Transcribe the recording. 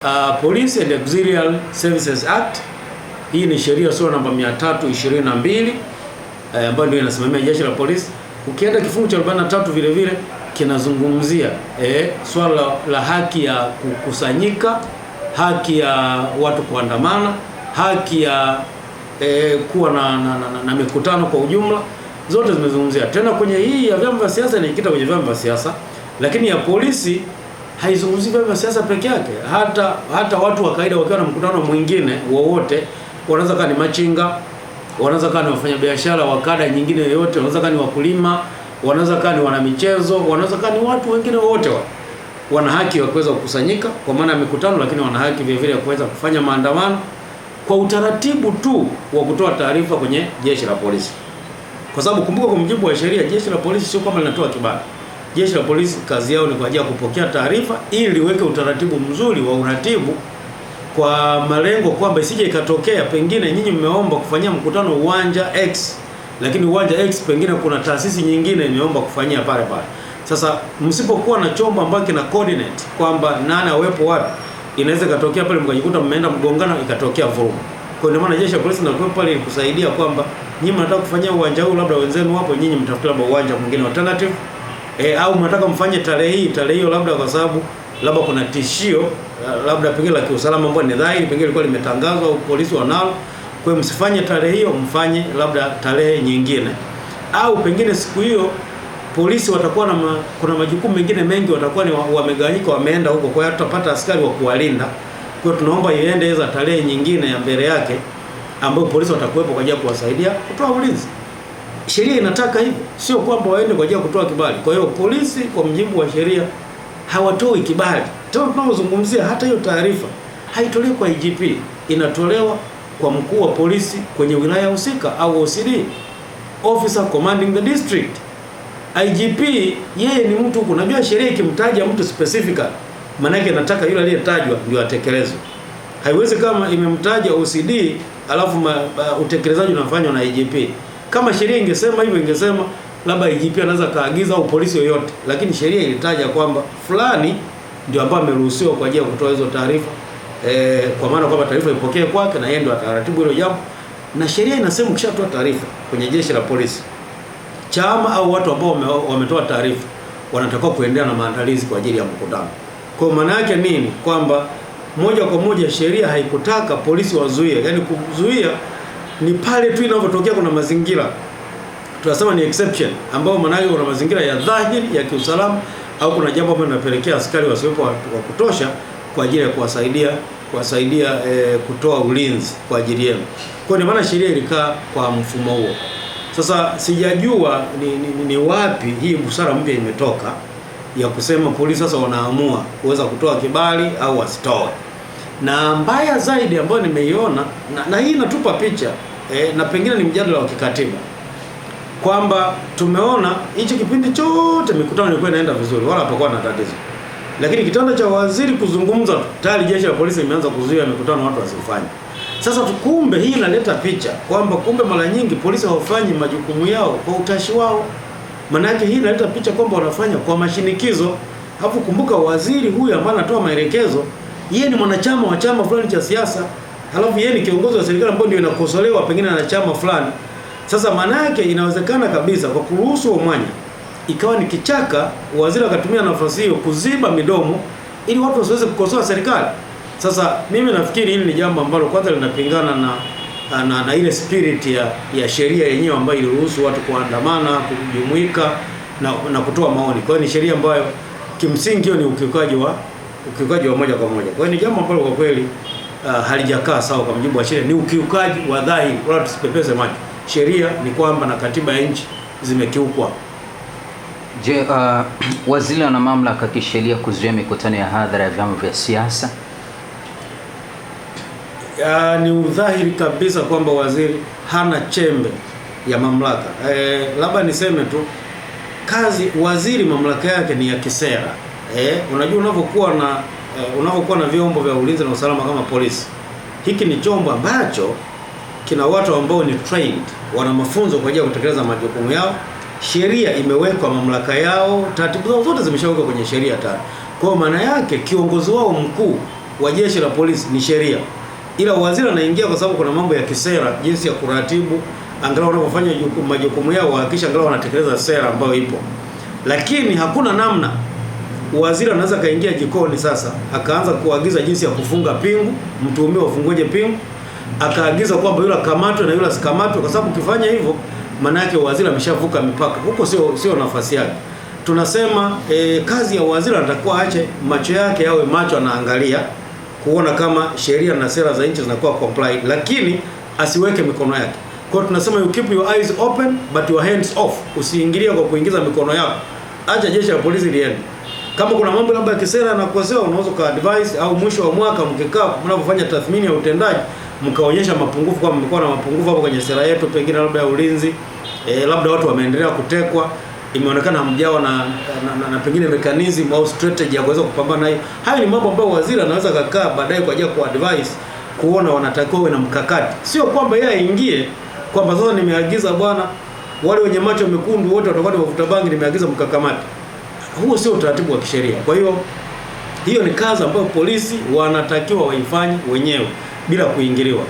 Police and Auxiliary Services Act, hii ni sheria sura namba 322 ambayo ndio inasimamia jeshi la polisi. Ukienda kifungu cha 43 vile vile kinazungumzia swala la haki ya kukusanyika, haki ya watu kuandamana, haki ya kuwa na mikutano kwa ujumla, zote zimezungumzia. Tena kwenye hii ya vyama vya siasa inaikita kwenye vyama vya siasa, lakini ya polisi haizungumzi vyama vya siasa peke yake. Hata watu wa kawaida wakiwa na mkutano mwingine wowote, wanaweza kuwa ni machinga, wanaweza kuwa ni wafanyabiashara wa kada nyingine yoyote, wanaweza kuwa ni wakulima, wanaweza kuwa ni wanamichezo, wanaweza kuwa ni watu wengine wote wana haki ya kuweza kukusanyika kwa maana ya mikutano, lakini wana haki vile vile ya kuweza kufanya maandamano kwa utaratibu tu wa kutoa taarifa kwenye jeshi la polisi. Kwa sababu kumbuka, kwa mujibu wa sheria, jeshi la polisi sio kama linatoa kibali. Jeshi la polisi kazi yao ni kwa ajili ya kupokea taarifa ili liweke utaratibu mzuri wa uratibu, kwa malengo kwamba isije ikatokea pengine nyinyi mmeomba kufanyia mkutano uwanja X, lakini uwanja X pengine kuna taasisi nyingine imeomba kufanyia pale pale. Sasa msipokuwa na chombo ambacho kina coordinate kwamba nani awepo wapi, inaweza katokea pale mkajikuta mmeenda mgongano, ikatokea vurugu. Kwa hiyo maana jeshi la polisi ndio pale kusaidia kwamba nyinyi mnataka kufanyia uwanja huu, labda wenzenu wapo, nyinyi mtafuta labda uwanja mwingine alternative, au mnataka mfanye tarehe hiyo labda kwa sababu labda kuna tishio labda pengine la kiusalama ambao ni dhahiri, pengine ilikuwa limetangazwa au polisi wanalo. Kwa hiyo msifanye tarehe hiyo, mfanye labda tarehe nyingine, au pengine siku hiyo polisi watakuwa kuna majukumu mengine mengi, watakuwa ni wamegawanyika, wameenda huko, kwa hiyo tutapata askari wa kuwalinda. Kwa hiyo tunaomba iende hizo tarehe nyingine ya mbele yake ambapo polisi watakuwepo kwa ajili ya kuwasaidia kutoa ulinzi. Sheria inataka hivyo, sio kwamba waende kwa ajili ya kutoa kibali. Kwa hiyo polisi kwa mujibu wa sheria hawatoi kibali. Tena tunazungumzia hata hiyo taarifa haitolewi kwa IGP, inatolewa kwa mkuu wa polisi kwenye wilaya husika au OCD, officer commanding the district. IGP yeye ni mtu, unajua sheria ikimtaja mtu specifically, maana yake nataka yule aliyetajwa ndio atekelezwe. Haiwezi kama imemtaja OCD alafu utekelezaji unafanywa na IGP. Kama sheria ingesema hivyo, ingesema labda IGP anaweza kaagiza au polisi yoyote, lakini sheria ilitaja kwamba fulani ndio ambaye ameruhusiwa kwa ajili ya kutoa hizo taarifa, kwa maana kwamba taarifa ipokee kwake na yeye ndio ataratibu hilo jambo. Na sheria inasema ukishatoa taarifa kwenye jeshi la polisi, chama au watu ambao wametoa taarifa wanatakiwa kuendelea na maandalizi kwa ajili ya mkutano. Kwa maana yake nini? Kwamba moja kwa moja sheria haikutaka polisi wazuie, yani kuzuia ni pale tu inavyotokea kuna mazingira, tunasema ni exception, ambao maana yake kuna mazingira ya dhahiri ya kiusalama, au kuna jambo ambalo linapelekea askari wasiwepo wa kutosha kwa ajili ya kuwasaidia kutoa ulinzi kwa ajili yenu. Kwa hiyo maana sheria ilikaa kwa mfumo huo. Sasa sijajua ni wapi hii busara mpya imetoka ya kusema polisi sasa wanaamua kuweza kutoa kibali au wasitoe. Na mbaya zaidi ambayo nimeiona, na hii inatupa picha na pengine ni mjadala wa kikatiba, kwamba tumeona hichi kipindi chote mikutano ilikuwa inaenda vizuri, wala hapakuwa na tatizo, lakini kitanda cha waziri kuzungumza tayari jeshi la polisi imeanza kuzuia mikutano watu wasifanye. Sasa kumbe hii inaleta picha kwamba kumbe mara nyingi polisi hawafanyi majukumu yao kwa utashi wao. Maana yake hii inaleta picha kwamba wanafanya kwa mashinikizo. Alafu kumbuka, waziri huyu ambaye anatoa maelekezo, yeye ni mwanachama wa chama fulani cha siasa, halafu yeye ni kiongozi wa serikali ambayo ndio inakosolewa pengine na chama fulani. Sasa maana yake inawezekana kabisa kwa kuruhusu mwanya ikawa ni kichaka, waziri akatumia nafasi hiyo kuziba midomo ili watu wasiweze kukosoa serikali. Sasa mimi nafikiri hili ni jambo ambalo kwanza linapingana na ile spirit ya sheria yenyewe ambayo iliruhusu watu kuandamana, kujumuika na kutoa maoni. Kwa hiyo ni sheria ambayo kimsingi hiyo ni ukiukaji wa moja kwa moja. Kwa hiyo ni jambo ambalo kwa kweli halijakaa sawa kwa mujibu wa sheria, ni ukiukaji wa dhahiri, wala tusipepese macho. Sheria ni kwamba na katiba ya nchi zimekiukwa. Je, waziri ana mamlaka kisheria kuzuia mikutano ya hadhara ya vyama vya siasa? Ni udhahiri kabisa kwamba waziri hana chembe ya mamlaka. Labda niseme tu waziri mamlaka yake ni ya kisera. Unajua unapokuwa na vyombo vya ulinzi na usalama kama polisi, hiki ni chombo ambacho kina watu ambao ni trained, wana mafunzo kwa ajili ya kutekeleza majukumu yao. Sheria imewekwa mamlaka yao, taratibu zao zote zimeshawekwa kwenye sheria tayari. Kwa maana yake kiongozi wao mkuu wa jeshi la polisi ni sheria, ila waziri anaingia kwa sababu kuna mambo ya kisera, jinsi ya kuratibu angalau wanapofanya majukumu yao, wahakikisha angalau wanatekeleza sera ambayo ipo. Lakini hakuna namna waziri anaweza kaingia jikoni sasa akaanza kuagiza jinsi ya kufunga pingu, mtuhumiwa afungoje pingu, akaagiza kwamba yule akamatwe na yule asikamatwe, kwa sababu ukifanya hivyo maana yake waziri ameshavuka mipaka. Huko sio nafasi yake. Tunasema kazi ya waziri anatakuwa aache macho yake yawe macho anaangalia kuona kama sheria na sera za nchi zinakuwa complied, lakini asiweke mikono yake. Kwa tunasema you keep your eyes open but your hands off. Usiingilie kwa kuingiza mikono yako. Acha jeshi la polisi liende. Kama kuna mambo labda ya kisera na kukosewa, unaweza ka advise, au mwisho wa mwaka mkikaa mnapofanya tathmini ya utendaji mkaonyesha mapungufu, kama mlikuwa na mapungufu hapo kwenye sera yetu, pengine labda ya ulinzi, labda watu wameendelea kutekwa, imeonekana hamjawa na pengine mechanism au strategy ya kuweza kupambana nayo. Hayo ni mambo ambayo waziri anaweza kukaa baadaye kwa ajili ya kuadvise, kuona wanatakiwa na mkakati. Sio kwamba yeye aingie kwamba sasa nimeagiza bwana wale wenye macho mekundu wote watakuwa wavuta bangi, nimeagiza mkakamati. Huo sio utaratibu wa kisheria. Kwa hiyo ni kazi ambayo polisi wanatakiwa waifanye wenyewe bila kuingiliwa.